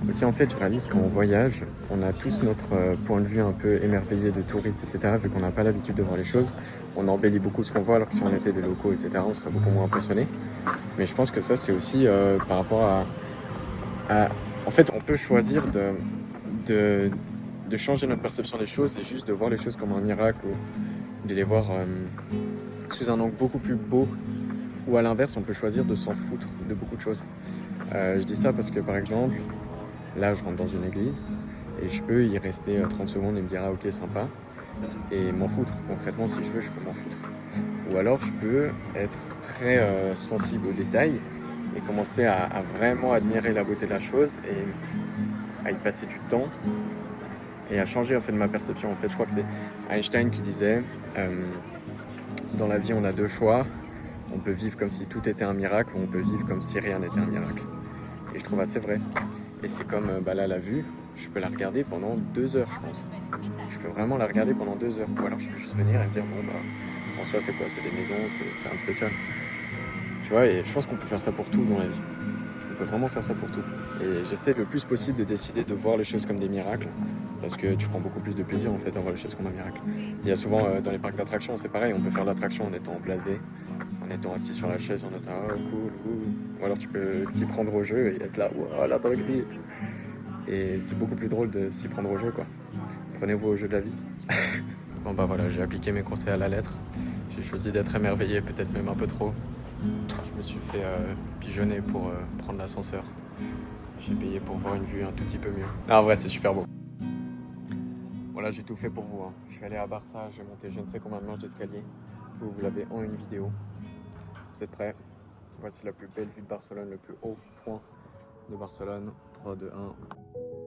Aussi en fait je réalise quand on voyage, on a tous notre point de vue un peu émerveillé de touristes, etc. Vu qu'on n'a pas l'habitude de voir les choses, on embellit beaucoup ce qu'on voit alors que si on était des locaux, etc. on serait beaucoup moins impressionné. Mais je pense que ça c'est aussi par rapport à... En fait on peut choisir de, de changer notre perception des choses et juste de voir les choses comme un miracle ou de les voir sous un angle beaucoup plus beau. Ou à l'inverse, on peut choisir de s'en foutre de beaucoup de choses. Je dis ça parce que par exemple, là je rentre dans une église et je peux y rester 30 secondes et me dire ah ok sympa et m'en foutre. Concrètement si je veux je peux m'en foutre. Ou alors je peux être très sensible aux détails et commencer à vraiment admirer la beauté de la chose et à y passer du temps et à changer en fait ma perception. En fait je crois que c'est Einstein qui disait dans la vie on a deux choix. On peut vivre comme si tout était un miracle ou on peut vivre comme si rien n'était un miracle. Et je trouve assez vrai. Et c'est comme là la vue, je peux la regarder pendant 2 heures je pense. Je peux vraiment la regarder pendant 2 heures. Ou alors je peux juste venir et me dire bon bah en soi c'est quoi? C'est des maisons, c'est rien de spécial. Tu vois, et je pense qu'on peut faire ça pour tout dans la vie. On peut vraiment faire ça pour tout. Et j'essaie le plus possible de décider de voir les choses comme des miracles. Parce que tu prends beaucoup plus de plaisir en fait à voir les choses comme un miracle. Il y a souvent dans les parcs d'attractions, c'est pareil, on peut faire l'attraction en étant blasé, en étant assis sur la chaise, en étant oh cool, cool. Ou alors tu peux t'y prendre au jeu et être là, wow, la dinguerie. Et c'est beaucoup plus drôle de s'y prendre au jeu quoi. Prenez-vous au jeu de la vie. Bon bah voilà, j'ai appliqué mes conseils à la lettre. J'ai choisi d'être émerveillé, peut-être même un peu trop. Je me suis fait pigeonner pour prendre l'ascenseur. J'ai payé pour voir une vue un tout petit peu mieux. Ah, en vrai, c'est super beau. Voilà, j'ai tout fait pour vous. Hein. Je suis allé à Barça, j'ai monté je ne sais combien de marches d'escalier. Vous l'avez en une vidéo. Vous êtes prêts? Voici la plus belle vue de Barcelone, le plus haut point de Barcelone. 3, 2, 1.